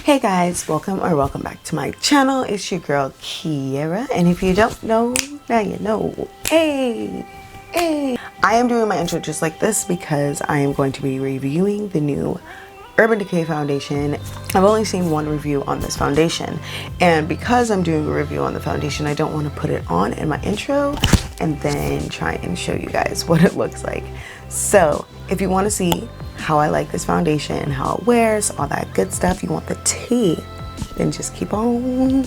Hey guys, welcome back to my channel. It's your girl Keyaira, and if you don't know, now you know. Hey, I am doing my intro just like this because I am going to be reviewing the new Urban Decay foundation. I've only seen one review on this foundation, and because I'm doing a review on the foundation, I don't want to put it on in my intro and then try and show you guys what it looks like. So if you want to see how I like this foundation, how it wears, all that good stuff, you want the tea, then just keep on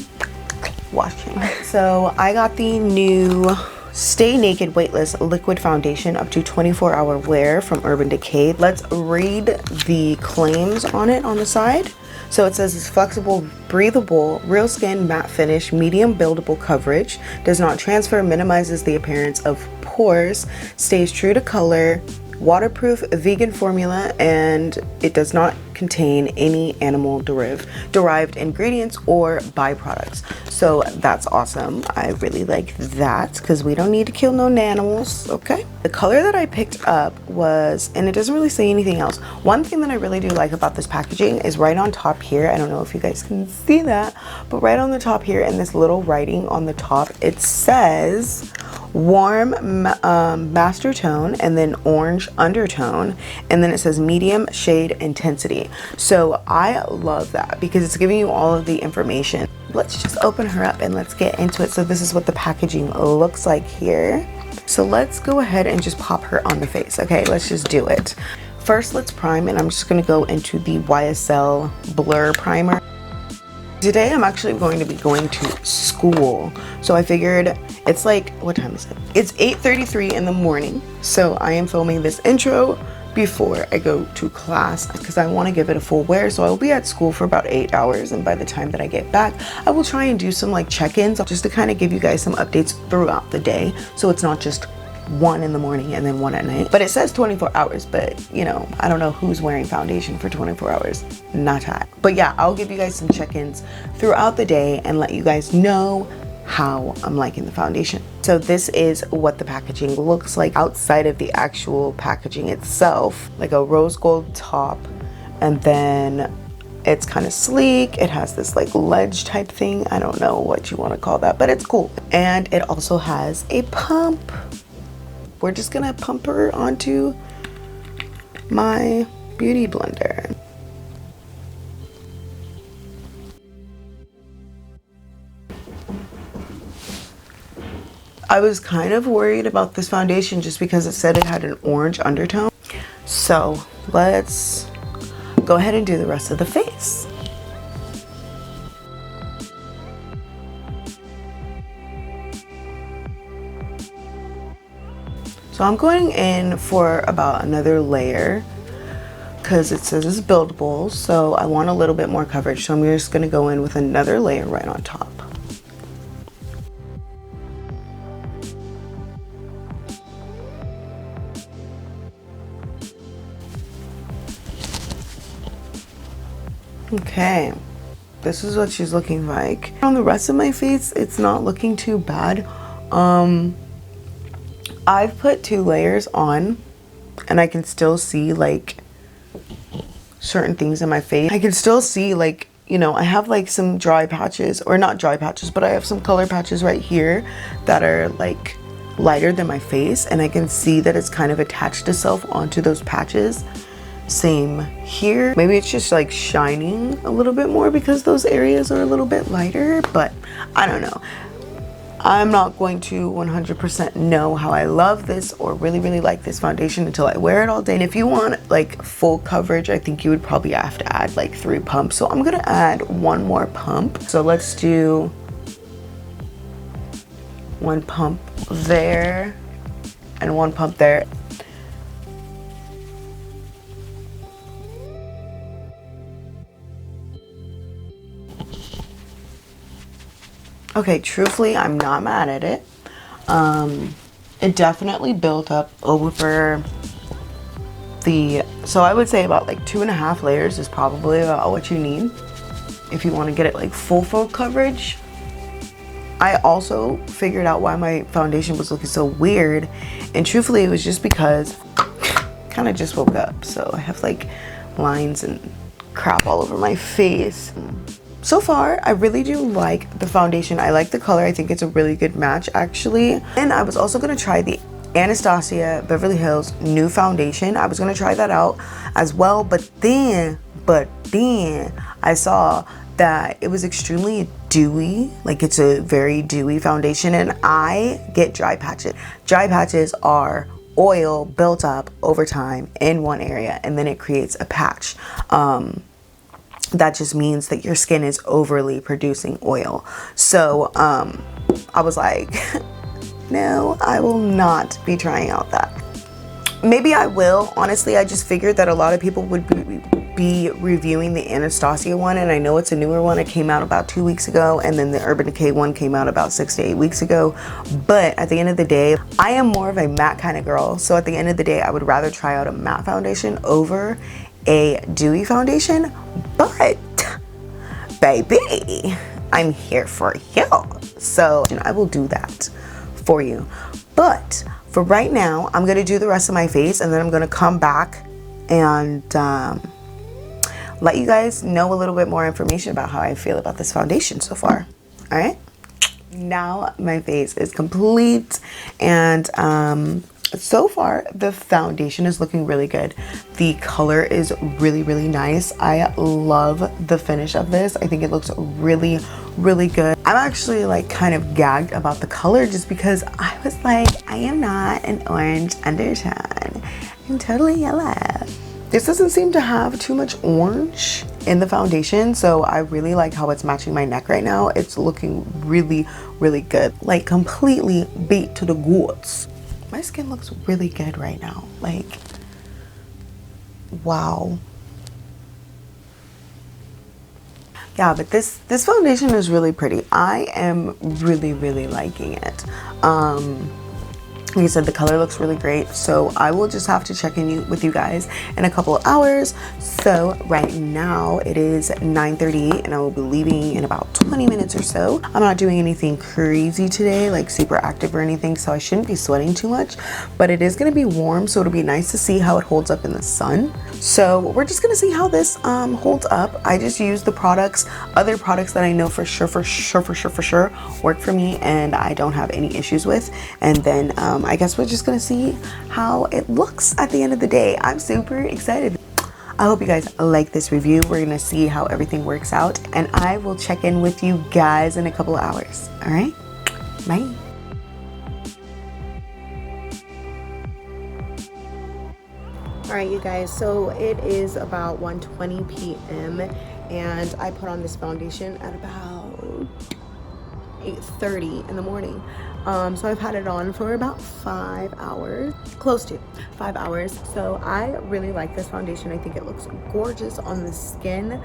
watching. So I got the new Stay Naked Weightless Liquid Foundation up to 24-hour wear from Urban Decay. Let's read the claims on it on the side. So it says it's flexible, breathable, real skin, matte finish, medium buildable coverage, does not transfer, minimizes the appearance of pores, stays true to color, waterproof, vegan formula, and it does not contain any animal derived ingredients or byproducts. So that's awesome. I really like that because we don't need to kill no animals. Okay, the color that I picked up was, and it doesn't really say anything else, one thing that I really do like about this packaging is right on top here, I don't know if you guys can see that, but right on the top here in this little writing on the top, it says warm master tone and then orange undertone, and then it says medium shade intensity. So I love that because it's giving you all of the information. Let's just open her up and let's get into it. So this is what the packaging looks like here. So let's go ahead and just pop her on the face. Okay, let's just do it. First, let's prime, and I'm just going to go into the YSL Blur Primer. Today I'm actually going to be going to school, so I figured it's like, what time is it? It's 8:33 in the morning, so I am filming this intro before I go to class because I want to give it a full wear. So I'll be at school for about 8 hours, and by the time that I get back, I will try and do some like check-ins just to kind of give you guys some updates throughout the day, so it's not just 1 in the morning and then 1 at night. But it says 24 hours, but you know, I don't know who's wearing foundation for 24 hours. Not I. But yeah, I'll give you guys some check-ins throughout the day and let you guys know how I'm liking the foundation. So this is what the packaging looks like outside of the actual packaging itself, like a rose gold top, and then it's kind of sleek. It has this like ledge type thing. I don't know what you want to call that, but it's cool. And it also has a pump. We're just gonna pump her onto my beauty blender. I was kind of worried about this foundation just because it said it had an orange undertone. So let's go ahead and do the rest of the face. So I'm going in for about another layer because it says it's buildable, so I want a little bit more coverage. So I'm just gonna go in with another layer right on top. Okay, this is what she's looking like. On the rest of my face, it's not looking too bad. I've put 2 layers on and I can still see like certain things in my face. I can still see like, you know, I have like some dry patches, or not dry patches, but I have some color patches right here that are like lighter than my face, and I can see that it's kind of attached itself onto those patches. Same here. Maybe it's just like shining a little bit more because those areas are a little bit lighter, but I don't know. I'm not going to 100% know how I love this or really like this foundation until I wear it all day. And if you want like full coverage, I think you would probably have to add like 3 pumps. So I'm gonna add 1 more pump. So let's do 1 pump there and 1 pump there. Okay, truthfully, I'm not mad at it. It definitely built up over so I would say about like 2.5 layers is probably about what you need if you want to get it like full coverage. I also figured out why my foundation was looking so weird, and truthfully it was just because I kind of just woke up, so I have like lines and crap all over my face. So far, I really do like the foundation. I like the color. I think it's a really good match, actually. And I was also gonna try the Anastasia Beverly Hills new foundation. I was gonna try that out as well, but then I saw that it was extremely dewy. Like, it's a very dewy foundation, and I get dry patches. Dry patches are oil built up over time in one area, and then it creates a patch. That just means that your skin is overly producing oil. So I was like, no, I will not be trying out that. Maybe I will. Honestly, I just figured that a lot of people would be reviewing the Anastasia one, and I know it's a newer one. It came out about 2 weeks ago, and then the Urban Decay one came out about 6 to 8 weeks ago. But at the end of the day, I am more of a matte kind of girl. So at the end of the day, I would rather try out a matte foundation over a dewy foundation. But baby, I'm here for you, so I will do that for you. But for right now, I'm gonna do the rest of my face, and then I'm gonna come back and let you guys know a little bit more information about how I feel about this foundation so far. All right, now my face is complete, and so far the foundation is looking really good. The color is really nice. I love the finish of this. I think it looks really good. I'm actually like kind of gagged about the color, just because I was like, I am not an orange undertone. I'm totally yellow. This doesn't seem to have too much orange in the foundation, so I really like how it's matching my neck right now. It's looking really good, like completely beat to the goods. My skin looks really good right now. Like, wow. Yeah, but this foundation is really pretty. I am really liking it. Like I said, the color looks really great, so I will just have to check in with you guys in a couple of hours. So right now it is 9:38, and I will be leaving in about 20 minutes or so. I'm not doing anything crazy today, like super active or anything, so I shouldn't be sweating too much, but it is going to be warm, so it'll be nice to see how it holds up in the sun. So we're just going to see how this holds up. I just use the products, other products that I know for sure work for me and I don't have any issues with, and then I guess we're just gonna see how it looks at the end of the day. I'm super excited. I hope you guys like this review. We're gonna see how everything works out, and I will check in with you guys in a couple of hours. All right, bye. All right, you guys, so it is about 1:20 p.m. and I put on this foundation at about 8:30 in the morning. So I've had it on for about 5 hours, close to 5 hours. So I really like this foundation. I think it looks gorgeous on the skin.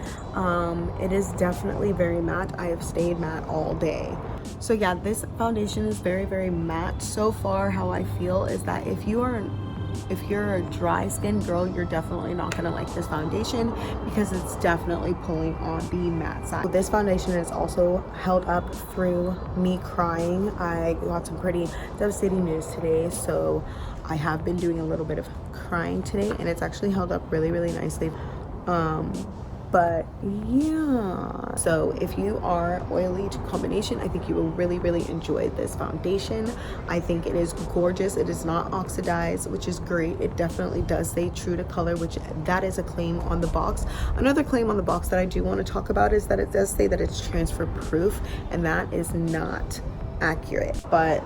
It is definitely very matte. I have stayed matte all day. So yeah, this foundation is very matte. So far, how I feel is that if you're a dry skin girl, you're definitely not gonna like this foundation, because it's definitely pulling on the matte side. This foundation is also held up through me crying. I got some pretty devastating news today, so I have been doing a little bit of crying today, and it's actually held up really nicely. But yeah, so if you are oily to combination, I think you will really enjoy this foundation. I think it is gorgeous. It is not oxidized, which is great. It definitely does stay true to color, which that is a claim on the box. Another claim on the box that I do want to talk about is that it does say that it's transfer proof, and that is not accurate. But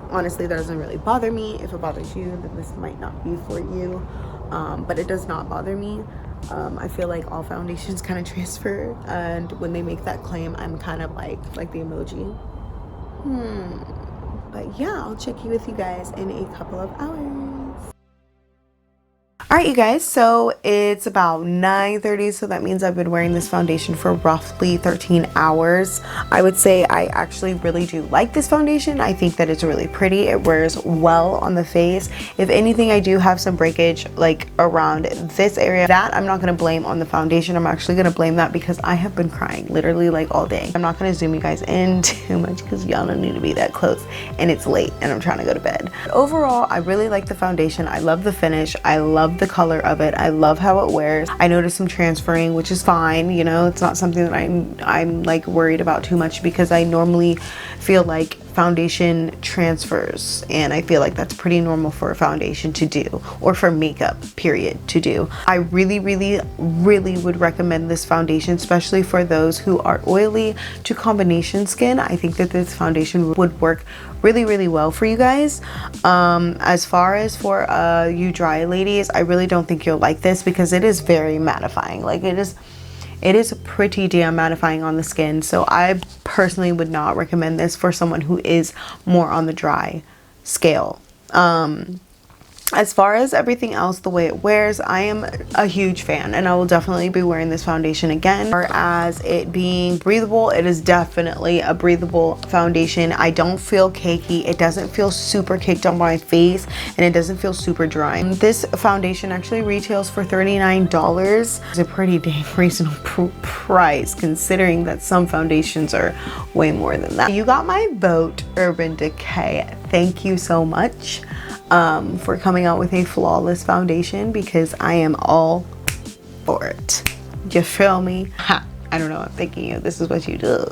honestly, that doesn't really bother me. If it bothers you, then this might not be for you. But it does not bother me. I feel like all foundations kind of transfer, and when they make that claim, I'm kind of like the emoji. But yeah, I'll check in with you guys in a couple of hours. All right, you guys, so it's about 9:30, so that means I've been wearing this foundation for roughly 13 hours. I would say I actually really do like this foundation. I think that it's really pretty. It wears well on the face. If anything, I do have some breakage like around this area. That I'm not gonna blame on the foundation. I'm actually gonna blame that because I have been crying literally like all day. I'm not gonna zoom you guys in too much because y'all don't need to be that close, and it's late and I'm trying to go to bed. But overall, I really like the foundation. I love the finish. I love love the color of it. I love how it wears. I noticed some transferring, which is fine. You know, it's not something that I'm like worried about too much, because I normally feel like foundation transfers, and I feel like that's pretty normal for a foundation to do, or for makeup period to do. I really would recommend this foundation, especially for those who are oily to combination skin. I think that this foundation would work really well for you guys. As far as for you dry ladies, I really don't think you'll like this, because it is very mattifying. Like it is pretty damn mattifying on the skin. So I personally would not recommend this for someone who is more on the dry scale. As far as everything else, the way it wears, I am a huge fan, and I will definitely be wearing this foundation again. As far as it being breathable, it is definitely a breathable foundation. I don't feel cakey. It doesn't feel super caked on my face, and it doesn't feel super dry. This foundation actually retails for $39. It's a pretty dang reasonable price, considering that some foundations are way more than that. You got my vote, Urban Decay. Thank you so much for coming out with a flawless foundation, because I am all for it. You feel me? Ha! I don't know, I'm thinking of this is what you do.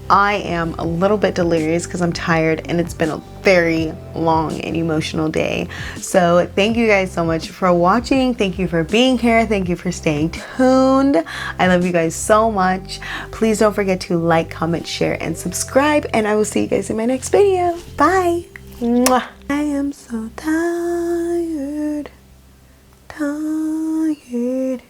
I am a little bit delirious because I'm tired, and it's been a very long and emotional day. So thank you guys so much for watching. Thank you for being here. Thank you for staying tuned. I love you guys so much. Please don't forget to like, comment, share, and subscribe, and I will see you guys in my next video. Bye. Mwah. I am so tired. Tired.